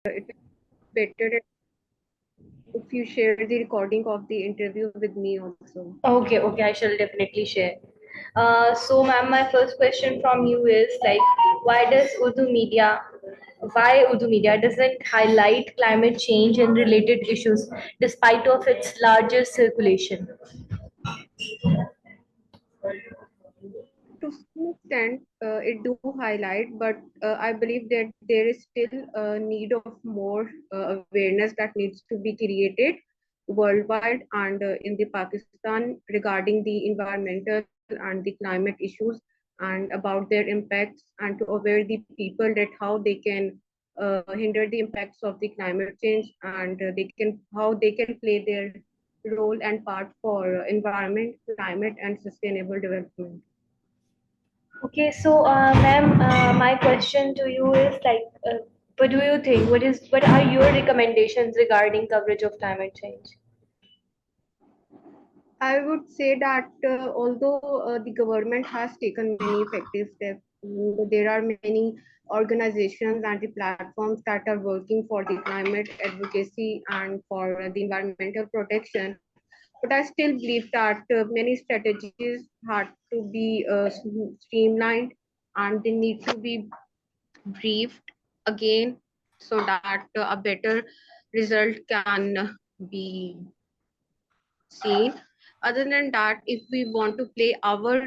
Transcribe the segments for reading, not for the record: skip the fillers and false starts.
it is better if you share the recording of the interview with me also. Okay, okay, I shall definitely share. So, ma'am, my first question from you is like, why does Urdu media doesn't highlight climate change and related issues despite of its larger circulation? To some extent, it do highlight, but I believe that there is still a need of more awareness that needs to be created worldwide and in the Pakistan regarding the environmental and the climate issues and about their impacts, and to aware the people that how they can hinder the impacts of the climate change, and they can how they can play their role and part for environment, climate, and sustainable development. Okay, so, ma'am, my question to you is like, what do you think? What are your recommendations regarding coverage of climate change? I would say that although the government has taken many effective steps, there are many organizations and the platforms that are working for the climate advocacy and for the environmental protection. But I still believe that many strategies had to be streamlined, and they need to be briefed again so that a better result can be seen. Other than that, if we want to play our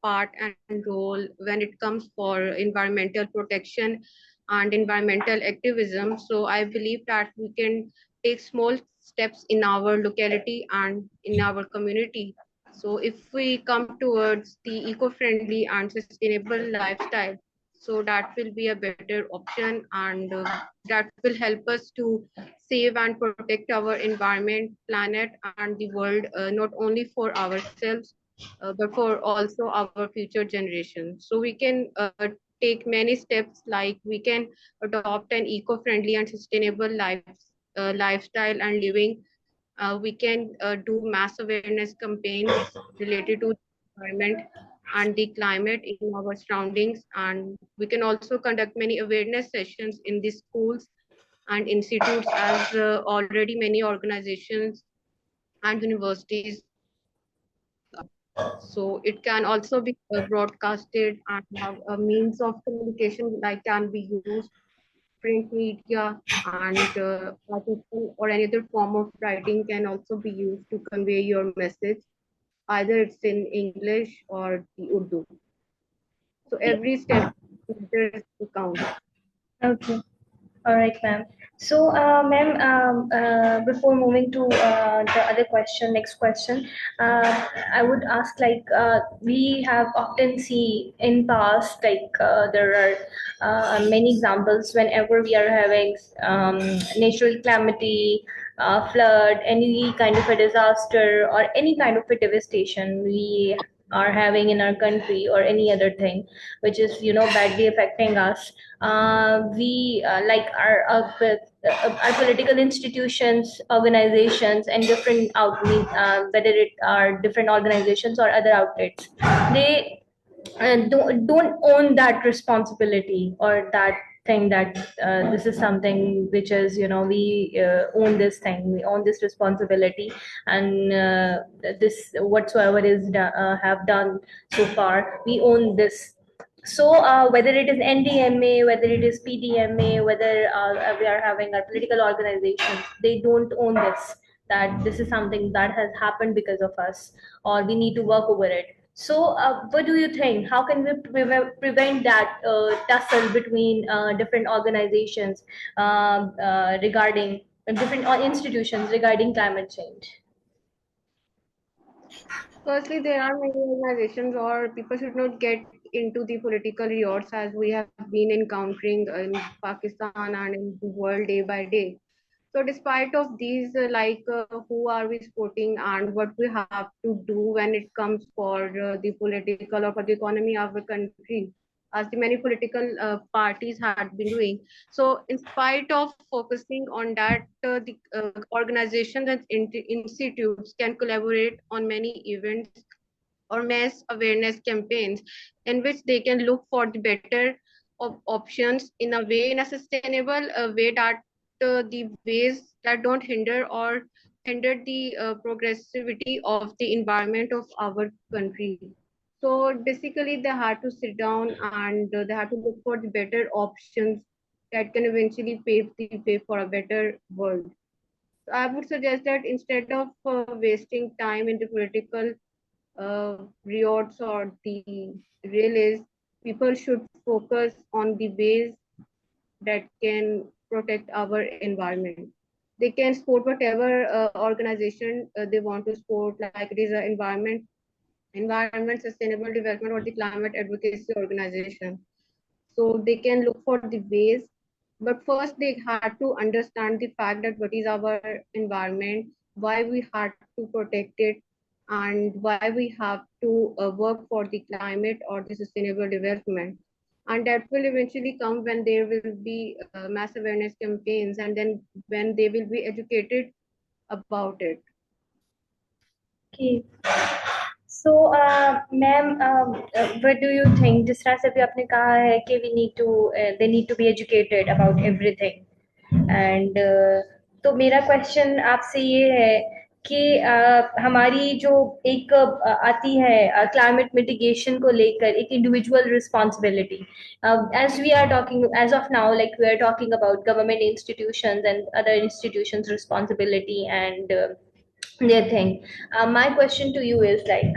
part and role when it comes for environmental protection and environmental activism, so I believe that we can take small steps in our locality and in our community. So if we come towards the eco-friendly and sustainable lifestyle, so that will be a better option, and that will help us to save and protect our environment, planet, and the world, not only for ourselves, but for also our future generations. So we can take many steps, like we can adopt an eco-friendly and sustainable lifestyle and living. We can do mass awareness campaigns related to the environment and the climate in our surroundings, and we can also conduct many awareness sessions in the schools and institutes, as already many organizations and universities so it can also be broadcasted and have a means of communication like can be used print media, and article or any other form of writing can also be used to convey your message, either it's in English or the Urdu. So Okay. every step matters to count. Okay. All right, ma'am. So, ma'am, before moving to the other question, next question, I would ask like we have often see in past like there are many examples whenever we are having natural calamity, flood, any kind of a disaster or any kind of a devastation we are having in our country or any other thing which is badly affecting us. We like our political institutions, organizations, and different outlets, whether it are different organizations or other outlets, they don't own that responsibility or that thing that this is something which is we own this thing, we own this responsibility, and this whatsoever is have done so far, we own this. So whether it is NDMA, whether it is PDMA, whether we are having our political organizations, they don't own this. That this is something that has happened because of us, or we need to work over it. So, what do you think? How can we prevent that tussle between different organizations regarding different institutions regarding climate change? Firstly, there are many organizations or people should not get into the political riots as we have been encountering in Pakistan and in the world day by day. So despite of these, who are we supporting and what we have to do when it comes for the political or for the economy of the country, as the many political parties had been doing. So in spite of focusing on that, the organizations and institutes can collaborate on many events or mass awareness campaigns in which they can look for the better options in a way, in a sustainable way, that the ways that don't hinder the progressivity of the environment of our country. So basically, they had to sit down and they had to look for the better options that can eventually pave the way for a better world. So I would suggest that instead of wasting time in the political riots or the rallies, people should focus on the ways that can protect our environment. They can support whatever organization they want to support, like it is an environment, sustainable development, or the climate advocacy organization. So they can look for the ways, but first they had to understand the fact that what is our environment, why we had to protect it, and why we have to work for the climate or the sustainable development. And that will eventually come when there will be mass awareness campaigns, and then when they will be educated about it. Okay. So, ma'am, what do you think? जिस तरह से भी आपने कहा है कि they need to be educated about everything. And तो मेरा क्वेश्चन आपसे ये है कि हमारी जो एक आती है क्लाइमेट मिटिगेशन को लेकर एक individual responsibility, as we are talking as of now, like we are talking about government institutions and other institutions responsibility and their thing. My question to you is like,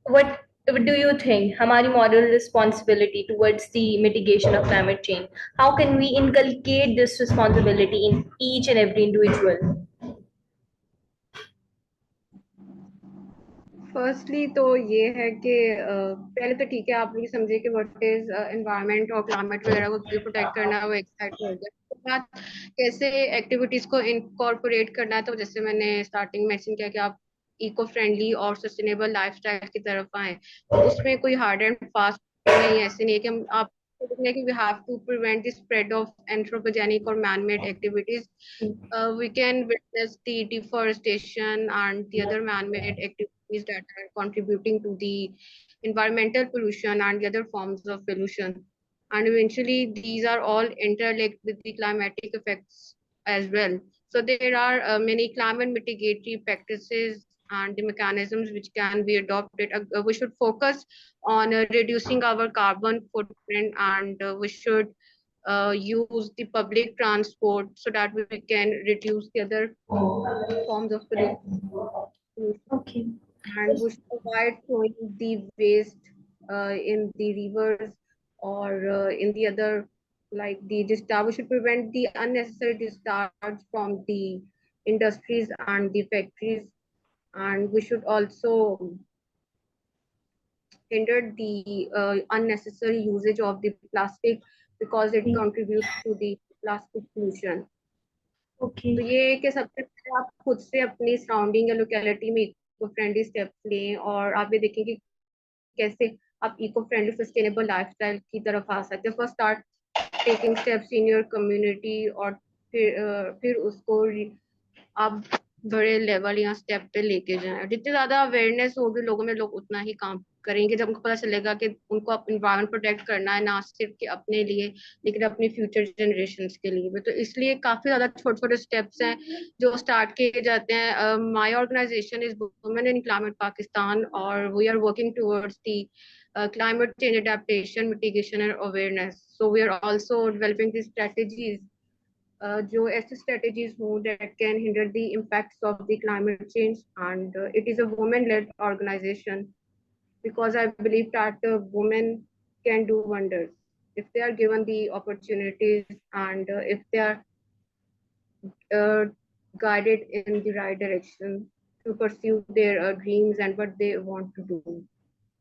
what do you think hamari moral responsibility towards the mitigation of climate change? How can we inculcate this responsibility in each and every individual? Firstly तो ये है कि पहले तो ठीक है, आप लोग समझे कि व्हाट इज एनवायरनमेंट और क्लाइमेट वगैरह को प्रोटेक्ट करना है, वो एक साइड हो गया। उसके बाद कैसे एक्टिविटीज को इनकॉर्पोरेट करना है, तो जैसे मैंने स्टार्टिंग मेंशन किया कि आप इको फ्रेंडली और सस्टेनेबल लाइफस्टाइल की तरफ आए, तो उसमें कोई हार्ड एंड फास्ट नहीं, ऐसे नहीं है कि हम आप कि we have to prevent the spread of anthropogenic or man-made activities. We can witness the deforestation and the other man-made activities that are contributing to the environmental pollution and the other forms of pollution. And eventually, these are all interlinked with the climatic effects as well. So there are many climate mitigatory practices and the mechanisms which can be adopted. We should focus on reducing our carbon footprint, and we should use the public transport so that we can reduce the other forms of pollution. Okay. And we should avoid throwing the waste in the rivers or in the other, like the discharge. We should prevent the unnecessary discharge from the industries and the factories. And we should also hinder the unnecessary usage of the plastic because it contributes to the plastic pollution. Okay. तो ये कि सबसे पहले आप खुद से अपनी surrounding या लोकेलिटी में इको फ्रेंडली स्टेप्स लें, और आप ये देखें कि कैसे आप इको फ्रेंडली सस्टेनेबल लाइफस्टाइल की तरफ आ सकते हैं। First start taking steps in your community, और फिर उसको आप बड़े लेवल या स्टेप पे लेके जाएं। जितनी ज्यादा अवेयरनेस होगी लोगों में, लोग उतना ही काम करेंगे। जब उनको पता चलेगा कि उनको एनवायरनमेंट प्रोटेक्ट करना है, ना सिर्फ कि अपने लिए लेकिन अपनी फ्यूचर जनरेशन के लिए भी। तो इसलिए काफी ज्यादा छोटे छोटे स्टेप्स हैं जो स्टार्ट किए जाते हैं। My organization is women in climate Pakistan, और we are working towards the climate change adaptation, mitigation and awareness. So we are also developing these strategies, जो ऐसे strategies हों that can hinder the impacts of the climate change, and it is a women-led organization because I believe that women can do wonders if they are given the opportunities, and if they are guided in the right direction to pursue their dreams and what they want to do.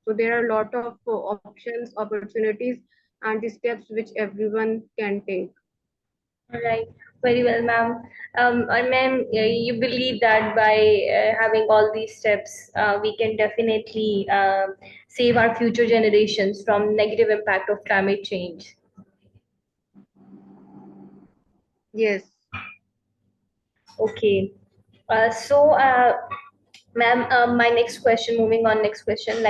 So there are a lot of options, opportunities, and the steps which everyone can take. All right. Very well, ma'am. And ma'am, you believe that by having all these steps, we can definitely save our future generations from negative impact of climate change. Yes. Okay. So ma'am my next question moving on next question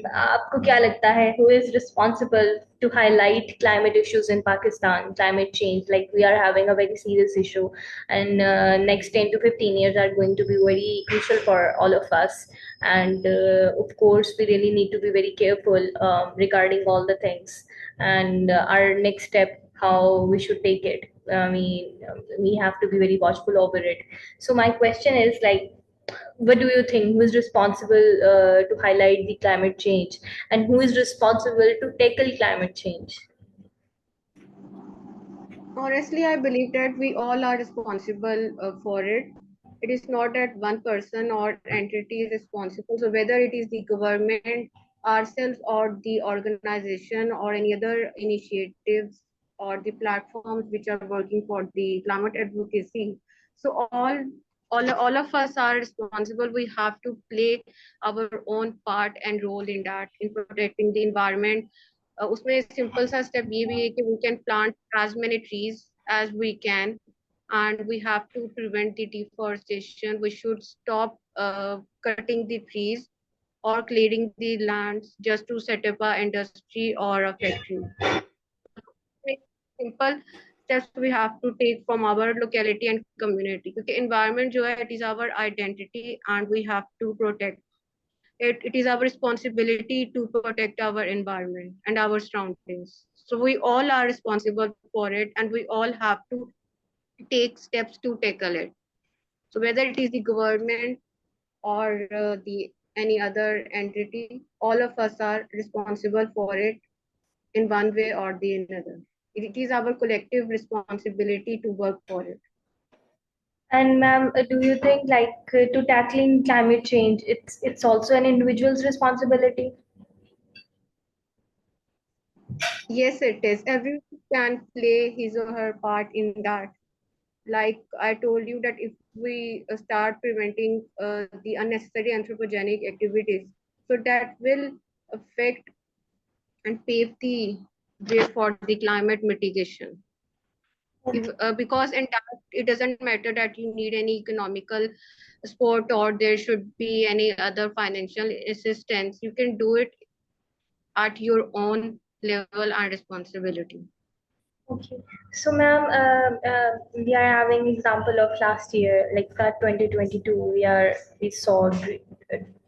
आपको क्या लगता है who is responsible to highlight climate issues in Pakistan, climate change? Like we are having a very serious issue, and next 10 to 15 years are going to be very crucial for all of us. And of course, we really need to be very careful regarding all the things. And our next step, how we should take it. I mean, we have to be very watchful over it. So my question is like, what do you think, who is responsible to highlight the climate change, and who is responsible to tackle climate change? Honestly, I believe that we all are responsible for it. It is not that one person or entity is responsible. So whether it is the government, ourselves, or the organization, or any other initiatives or the platforms which are working for the climate advocacy, so all of us are responsible. We have to play our own part and role in that, in protecting the environment. उसमें simple सा step ये भी है कि we can plant as many trees as we can, and we have to prevent the deforestation. We should stop cutting the trees or clearing the lands just to set up a industry or a factory. Simple steps we have to take from our locality and community, क्योंकि environment जो है, it is our identity and we have to protect it. It is our responsibility to protect our environment and our surroundings. So we all are responsible for it, and we all have to take steps to tackle it. So whether it is the government or the any other entity, all of us are responsible for it in one way or the another. It is our collective responsibility to work for it. And ma'am, do you think to tackling climate change, it's also an individual's responsibility? Yes, it is. Everyone can play his or her part in that. Like I told you, that if we start preventing the unnecessary anthropogenic activities, so that will affect and pave the way for the climate mitigation. Because in that, it doesn't matter that you need any economical support or there should be any other financial assistance. You can do it at your own level and responsibility. Okay. So, ma'am, we are having example of last year, like that 2022. We saw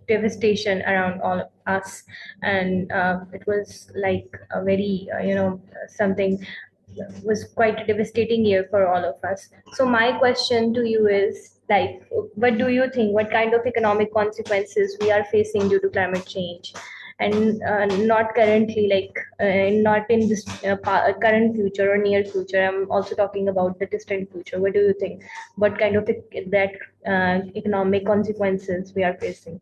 devastation around all of us, and it was like a very something was quite a devastating year for all of us. So, my question to you is like, what do you think? What kind of economic consequences we are facing due to climate change? And not currently, not in this current future or near future. I'm also talking about the distant future. What do you think? What kind of economic consequences we are facing?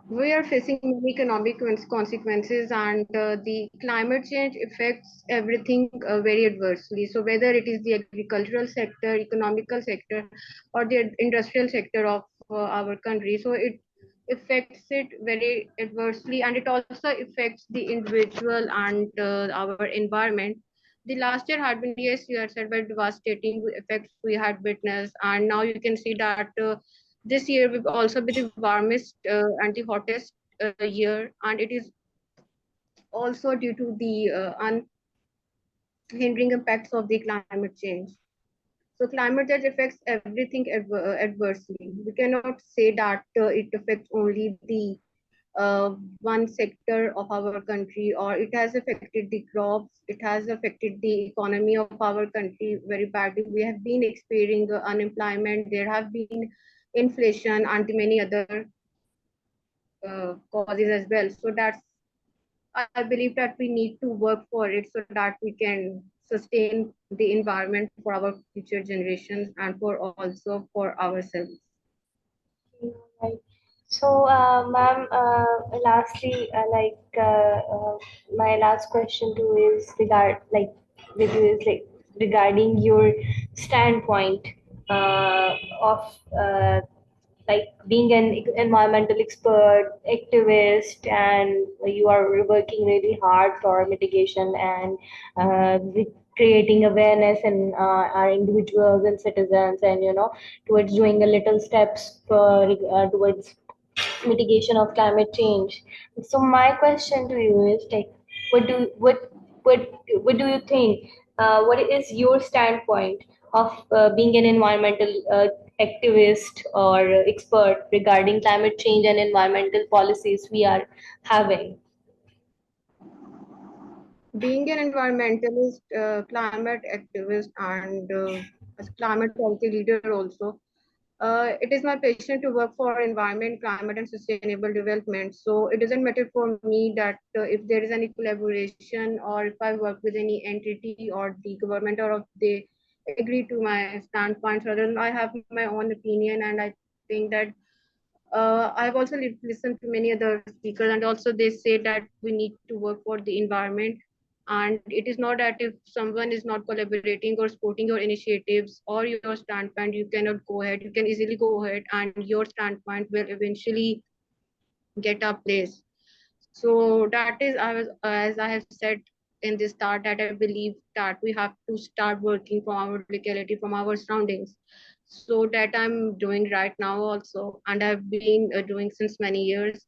We are facing many economic consequences, and the climate change affects everything very adversely. So whether it is the agricultural sector, economical sector, or the industrial sector of our country, so it affects it very adversely, and it also affects the individual and our environment. The last year had been, yes, you had said, by devastating effects we had witnessed, and now you can see that this year will also be the warmest and the hottest year, and it is also due to the unhindering impacts of the climate change. So climate change affects everything adversely. We cannot say that it affects only the one sector of our country, or it has affected the crops, it has affected the economy of our country very badly. We have been experiencing unemployment, there have been inflation and many other causes as well. So that's, I believe that we need to work for it so that we can sustain the environment for our future generations and for also for ourselves. Right. So, ma'am, lastly, my last question to is with you is like regarding your standpoint of like being an environmental expert, activist, and you are working really hard for mitigation and creating awareness in our individuals and citizens, and towards doing a little steps towards mitigation of climate change. So my question to you is like, what do what what do you think? What is your standpoint of being an environmental activist or expert regarding climate change and environmental policies we are having? Being an environmentalist, climate activist, and as climate policy leader also, it is my passion to work for environment, climate, and sustainable development. So it doesn't matter for me that if there is any collaboration or if I work with any entity or the government or if they agree to my standpoints, rather than I have my own opinion, and I think that I've also listened to many other speakers, and also they say that we need to work for the environment. And it is not that if someone is not collaborating or supporting your initiatives or your standpoint, you cannot go ahead. You can easily go ahead, and your standpoint will eventually get a place. So that is, as I have said in the start, that I believe that we have to start working from our locality, from our surroundings. So that I'm doing right now also, and I've been doing since many years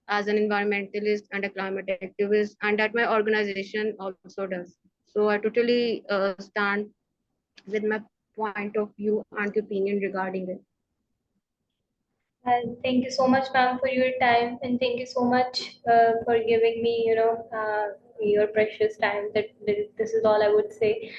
as an environmentalist and a climate activist, and that my organization also does. So I totally stand with my point of view and opinion regarding it. And thank you so much, ma'am, for your time, and thank you so much for giving me, your precious time. That this is all I would say.